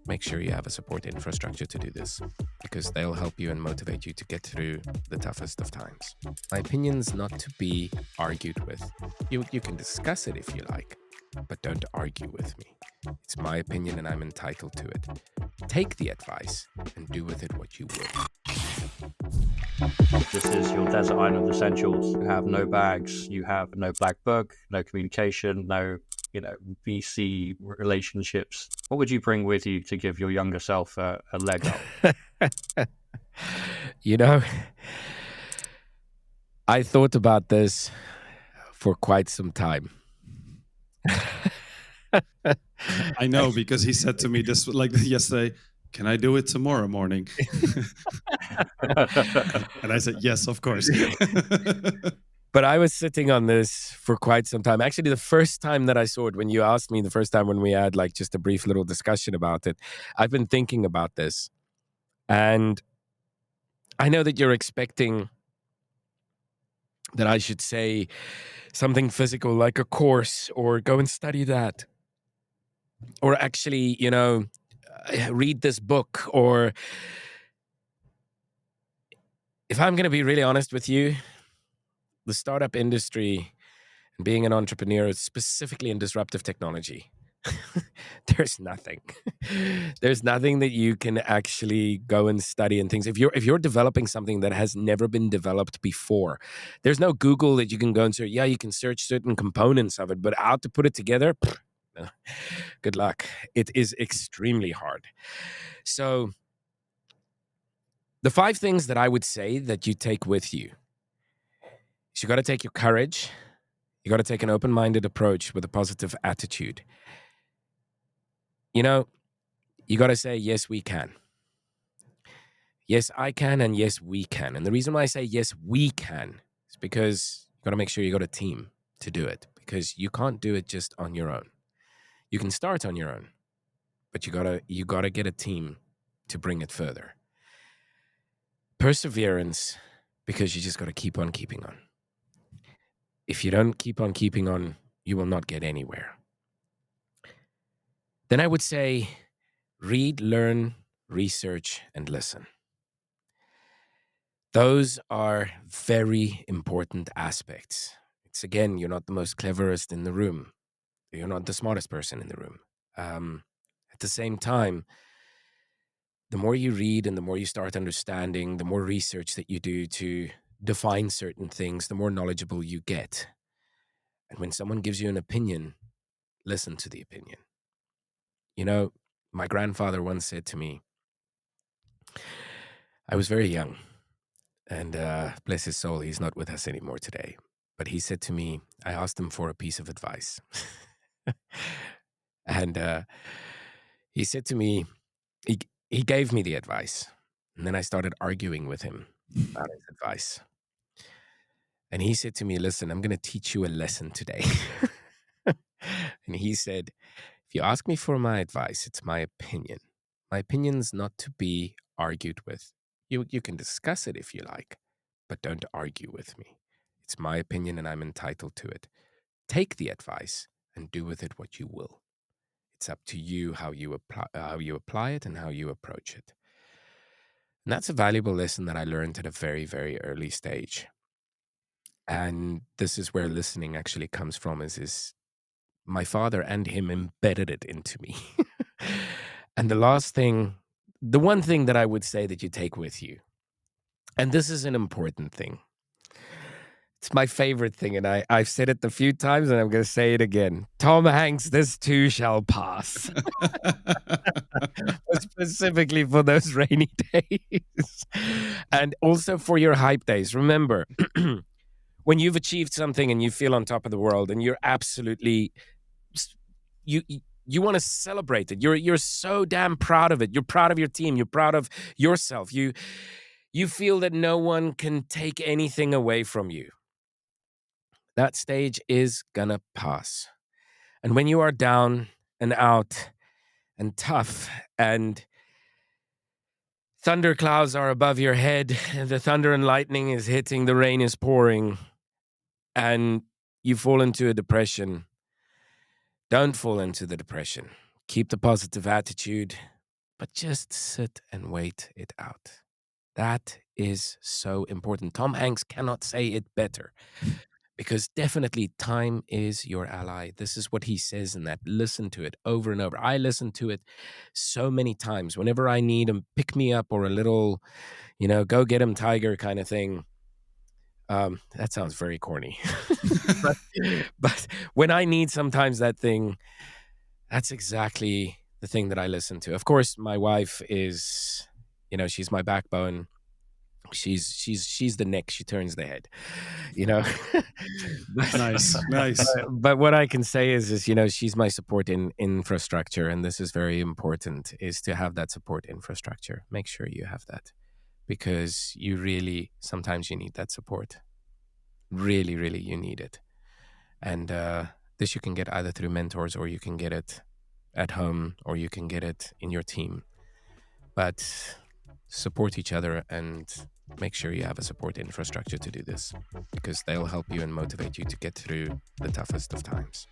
make sure you have a support infrastructure to do this because they'll help you and motivate you to get through the toughest of times. My opinion's not to be argued with. You can discuss it if you like, but don't argue with me. It's my opinion and I'm entitled to it. Take the advice and do with it what you will. This is your desert island essentials. You have no bags, you have no black book, no communication, no, VC relationships. What would you bring with you to give your younger self a leg up? I thought about this for quite some time. I know, because he said to me this like yesterday, can I do it tomorrow morning? And I said, yes, of course. But I was sitting on this for quite some time. Actually, the first time that I saw it, when you asked me the first time when we had like just a brief little discussion about it, I've been thinking about this. And I know that you're expecting that I should say something physical like a course or go and study that. Or actually, read this book. Or if I'm going to be really honest with you, the startup industry and being an entrepreneur, specifically in disruptive technology, there's nothing. There's nothing that you can actually go and study and things. If you're developing something that has never been developed before, there's no Google that you can go and search. Yeah, you can search certain components of it, but how to put it together, good luck. It is extremely hard. So the 5 things that I would say that you take with you is you got to take your courage. You got to take an open-minded approach with a positive attitude. You got to say, yes, we can. Yes, I can, and yes, we can. And the reason why I say yes, we can is because you got to make sure you got a team to do it, because you can't do it just on your own. You can start on your own, but you gotta get a team to bring it further. Perseverance, because you just got to keep on keeping on. If you don't keep on keeping on, you will not get anywhere. Then I would say read, learn, research, and listen. Those are very important aspects. It's again, you're not the most cleverest in the room. You're not the smartest person in the room. At the same time, the more you read and the more you start understanding, the more research that you do to define certain things, the more knowledgeable you get. And when someone gives you an opinion, listen to the opinion. My grandfather once said to me, I was very young, and bless his soul, he's not with us anymore today. But he said to me, I asked him for a piece of advice. And he said to me, he gave me the advice. And then I started arguing with him about his advice. And he said to me, listen, I'm going to teach you a lesson today. And he said, if you ask me for my advice, it's my opinion. My opinion's not to be argued with. You can discuss it if you like, but don't argue with me. It's my opinion and I'm entitled to it. Take the advice and do with it what you will. It's up to you how you apply it and how you approach it. And that's a valuable lesson that I learned at a very, very early stage. And this is where listening actually comes from, is my father and him embedded it into me. And the one thing that I would say that you take with you, and this is an important thing. It's my favorite thing, and I've said it a few times, and I'm going to say it again. Tom Hanks, this too shall pass. Specifically for those rainy days. And also for your hype days. Remember, when you've achieved something and you feel on top of the world and you're absolutely... You want to celebrate it. You're so damn proud of it. You're proud of your team. You're proud of yourself. You feel that no one can take anything away from you. That stage is gonna pass. And when you are down and out and tough and thunder clouds are above your head, and the thunder and lightning is hitting, the rain is pouring, and you fall into a depression, don't fall into the depression. Keep the positive attitude. but just sit and wait it out. That is so important. Tom Hanks cannot say it better, because definitely time is your ally. This is what he says in that. Listen to it over and over. I listen to it so many times whenever I need a pick me up or a little, go get him, tiger kind of thing. That sounds very corny. but, but when I need sometimes that thing, that's exactly the thing that I listen to. Of course, my wife is, she's my backbone. She's the neck. She turns the head, but, Nice. but what I can say is she's my support in infrastructure, and this is very important, is to have that support infrastructure. Make sure you have that, because you really, sometimes you need that support. Really, really, you need it. And this you can get either through mentors, or you can get it at home, or you can get it in your team. But support each other and make sure you have a support infrastructure to do this, because they'll help you and motivate you to get through the toughest of times.